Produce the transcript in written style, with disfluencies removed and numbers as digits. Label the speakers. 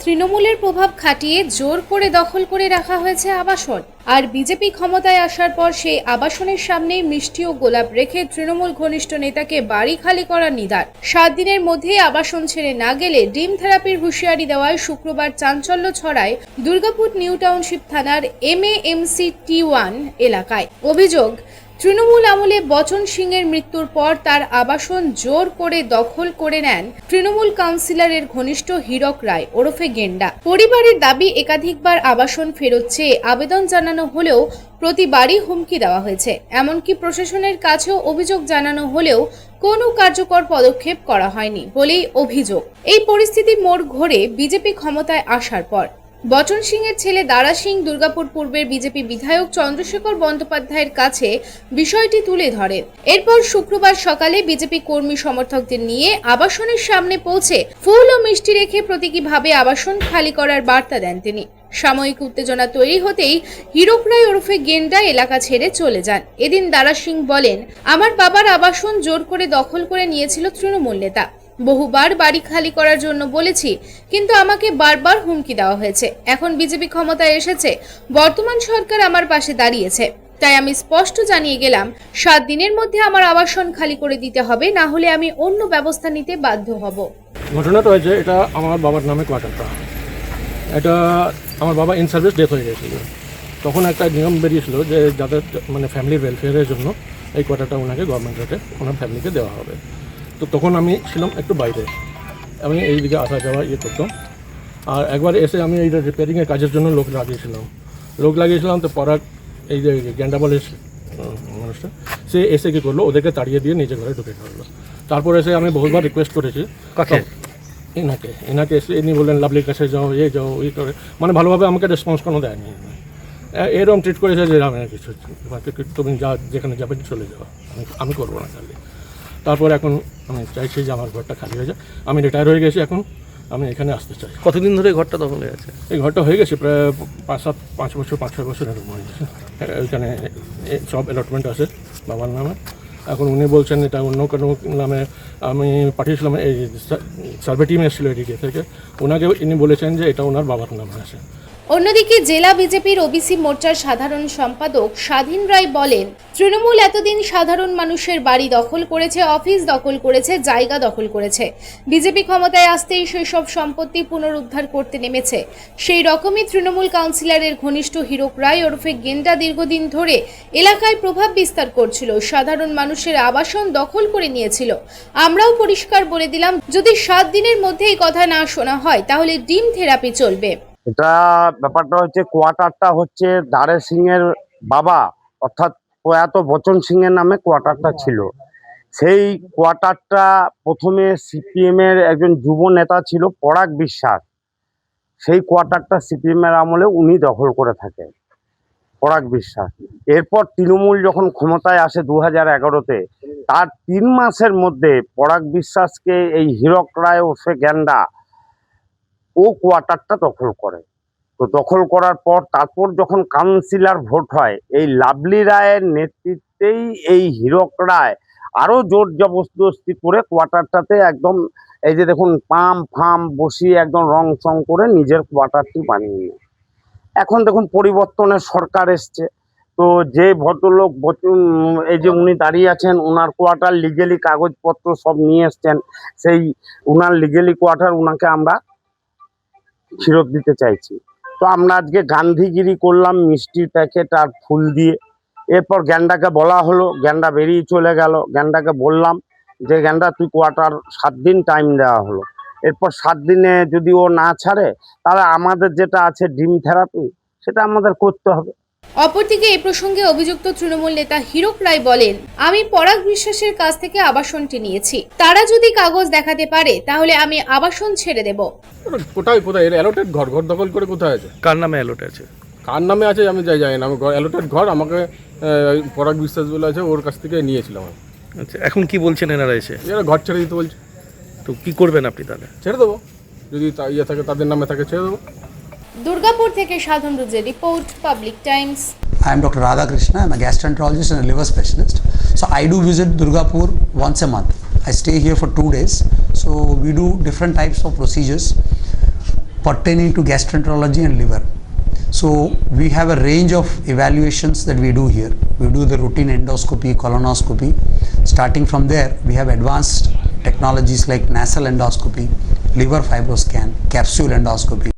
Speaker 1: তৃণমূলের প্রভাব খাটিয়ে জোর করে দখল করে রাখা হয়েছে আবাসন। আর বিজেপি ক্ষমতায় আসার পর সেই আবাসনের সামনেই মিষ্টি ও গোলাপ রেখে তৃণমূল ঘনিষ্ঠ নেতাকে বাড়ি খালি করার নিদান। 7 দিনের মধ্যেই আবাসন ছেড়ে না গেলে ডিম থেরাপির হুঁশিয়ারি দেওয়ায় শুক্রবার চাঞ্চল্য ছড়ায় দুর্গাপুর নিউ টাউনশিপ থানার MAMC T1 এলাকায়। অভিযোগ, তৃণমূল আমলে বচন সিংয়ের মৃত্যুর পর তার আবাসন জোর করে দখল করে নেন তৃণমূল কাউন্সিলরের ঘনিষ্ঠ হীরক রায় ওরফে গেন্ডা। পরিবারের দাবি, একাধিকবার আবাসন ফেরত চেয়ে আবেদন জানানো হলেও প্রতিবারই হুমকি দেওয়া হয়েছে। এমনকি প্রশাসনের কাছেও অভিযোগ জানানো হলেও কোনো কার্যকর পদক্ষেপ করা হয়নি বলেই অভিযোগ। এই পরিস্থিতির মোড় ঘোরে বিজেপি ক্ষমতায় আসার পর। বচন সিংয়ের ছেলে দারা সিং দুর্গাপুর পূর্বের বিজেপি বিধায়ক চন্দ্রশেখর বন্দ্যোপাধ্যায়ের কাছে বিষয়টি তুলে ধরেন। এরপর শুক্রবার সকালে বিজেপি কর্মী সমর্থকদের নিয়ে আবাসনের সামনে পৌঁছে ফুল ও মিষ্টি রেখে প্রতীকীভাবে আবাসন খালি করার বার্তা দেন তিনি। সাময়িক উত্তেজনা তৈরি হতেই হীরক রায় ওরফে গেন্ডা এলাকা ছেড়ে চলে যান। এদিন দারা সিং বলেন, আমার বাবার আবাসন জোর করে দখল করে নিয়েছিল তৃণমূল নেতা। বহুবার বাড়ি খালি করার জন্য বলেছি, কিন্তু আমাকে বারবার হুমকি দেওয়া হয়েছে। এখন বিজেপি ক্ষমতায় এসেছে, বর্তমান সরকার আমার পাশে দাঁড়িয়েছে, তাই আমি স্পষ্ট জানিয়ে গেলাম 7 দিনের মধ্যে আমার আবাসন খালি করে দিতে হবে, না হলে আমি অন্য ব্যবস্থা নিতে বাধ্য হব।
Speaker 2: ঘটনাটা হয়েছে, এটা আমার বাবার নামে কোয়ার্টারটা। এটা আমার বাবা ইন সার্ভিস ডেথ হয়ে গেছিল। তখন একটা নিয়ম বেরিয়েছিল যে যাদের মানে ফ্যামিলির ওয়েলফেয়ারের জন্য এই কোয়ার্টারটা ওনাকে গভর্নমেন্ট রেটে ওনার ফ্যামিলিকে দেওয়া হবে। তো তখন আমি ছিলাম একটু বাইরে, আমি এই দিকে আসা যাওয়া করতাম। আর একবার এসে আমি এই রিপেয়ারিংয়ের কাজের জন্য লোক লাগিয়েছিলাম। তো পরাগ এই যে গ্যান্ডা বলে মানুষটা, সে এসে কী করলো, ওদেরকে তাড়িয়ে দিয়ে নিজের ঘরে ঢুকে গেলো। তারপর এসে আমি বহুবার রিকোয়েস্ট করেছি এনাকে এসে ইনি বললেন লাভলির কাছে যাও, যাও, করে মানে ভালোভাবে আমাকে রেসপন্স কোনো দেয়নি। এরকম ট্রিট করেছে যে আমি কিছু তুমি যা যেখানে যাবে চলে যাও, আমি করবো না খালি। তারপর এখন আমি চাইছি যে আমার ঘরটা খালি হয়ে যায়। আমি রিটায়ার হয়ে গেছি, এখন আমি এখানে আসতে চাই।
Speaker 3: কতদিন ধরে ঘরটা দখল হয়ে আছে?
Speaker 2: এই ঘরটা হয়ে গেছে প্রায় 5-6 বছর এরকম হয়ে গেছে। ওইখানে সব অ্যালটমেন্ট আছে বাবার নামে। এখন উনি বলছেন এটা অন্য কোনো নামে। আমি পাঠিয়েছিলাম, এই সার্ভে টিম এসেছিলো এদিকে থেকে, ওনাকে ইনি বলেছেন যে এটা ওনার বাবার নামে আছে।
Speaker 1: অন্যদিকে জেলা বিজেপির ওবিসি মোর্চার সাধারণ সম্পাদক স্বাধীন রায় বলেন, তৃণমূল এতদিন সাধারণ মানুষের বাড়ি দখল করেছে, অফিস দখল করেছে, জায়গা দখল করেছে। বিজেপি ক্ষমতায় আসতেই সেই সব সম্পত্তি পুনরুদ্ধার করতে নেমেছে। সেই রকমই তৃণমূল কাউন্সিলরের ঘনিষ্ঠ হীরক রায় ওরফে গেন্ডা দীর্ঘদিন ধরে এলাকায় প্রভাব বিস্তার করছিল, সাধারণ মানুষের আবাসন দখল করে নিয়েছিল। আমরাও পরিষ্কার বলে দিলাম, যদি 7 দিনের মধ্যে এই কথা না শোনা হয় তাহলে ডিম থেরাপি চলবে।
Speaker 4: এটা ব্যাপারটা হচ্ছে, কোয়ার্টারটা হচ্ছে দারে সিং এর বাবা অর্থাৎ প্রয়াত বচন সিং এর নামে কোয়ার্টারটা ছিল। সেই কোয়ার্টারটা প্রথমে সিপিএম এর একজন যুব নেতা ছিল পরাগ বিশ্বাস, সেই কোয়ার্টারটা সিপিএম এর আমলে উনি দখল করে থাকেন, পরাগ বিশ্বাস। এরপর তৃণমূল যখন ক্ষমতায় আসে 2011-তে, তার 3 মাসের মধ্যে পরাগ বিশ্বাসকে এই হীরক রায় ওরফে গ্যান্ডা ও কোয়ার্টারটা দখল করে। তো দখল করার পর তারপর যখন কাউন্সিলর ভোট হয়, এই লাভলি রায়ের নেতৃত্বেই এই হীরক রায় আরো জোর জবরদস্তি করে কোয়ার্টারটাতে একদম এই যে দেখুন পাম্প ফার্ম বসিয়ে একদম রং চং করে নিজের কোয়ার্টারটি বানিয়ে নেয়। এখন দেখুন পরিবর্তনের সরকার এসছে, তো যে ভদ্রলোক এই যে উনি দাঁড়িয়ে আছেন, ওনার কোয়ার্টার লিগেলি কাগজপত্র সব নিয়ে এসছেন, সেই ওনার লিগেলি কোয়ার্টার ওনাকে আমরা ফেরত দিতে চাইছি। তো আমরা আজকে গান্ধীগিরি করলাম মিষ্টির প্যাকেট আর ফুল দিয়ে। এরপর গ্যান্ডাকে বলা হলো, গ্যান্ডা বেরিয়ে চলে গেল। গ্যান্ডাকে বললাম যে গ্যান্ডা তুই কোয়ার্টার 7 দিন টাইম দেওয়া হলো। এরপর 7 দিনে যদি ও না ছাড়ে, তাহলে আমাদের যেটা আছে ডিম থেরাপি, সেটা আমাদের করতে হবে।
Speaker 1: অপরদিকে এই প্রসঙ্গে অভিযুক্ত তৃণমূল নেতা হীরক রায় বলেন, আমি পরাগ বিশ্বাসের কাছ থেকে আবাসনটি নিয়েছি, তারা যদি কাগজ দেখাতে পারে তাহলে আমি আবাসন ছেড়ে দেব।
Speaker 2: কোথায় এর অ্যালোটেড ঘর দখল করে কোথায় আছে?
Speaker 3: কার নামে অ্যালোট আছে?
Speaker 2: কার নামে আছে আমি জানি না। আমি অ্যালোটেড ঘর আমাকে পরাগ বিশ্বাস বলে আছে, ওর কাছ থেকে নিয়েছিলাম।
Speaker 3: আচ্ছা, এখন কি বলছেন এনারা এসে?
Speaker 2: এরা ঘর ছেড়ে দিতে বলছে।
Speaker 3: তো কি করবেন আপনি তাহলে?
Speaker 2: ছেড়ে দেবো, যদি ইয়ে থাকে তাদের নামে থাকে ছেড়ে দেবো।
Speaker 1: দুর্গাপুর থেকে সাধন রুজের report, Public Times.
Speaker 5: I am Dr. Radha Krishna. I am a gastroenterologist and a liver specialist. So I do visit Durgapur once a month. I stay here for 2 days. So we do different types of procedures. pertaining to gastroenterology and liver. So we have a range of evaluations that we do here. We do the routine endoscopy, colonoscopy. Starting from there, we have advanced technologies like nasal endoscopy, liver fibroscan, capsule endoscopy.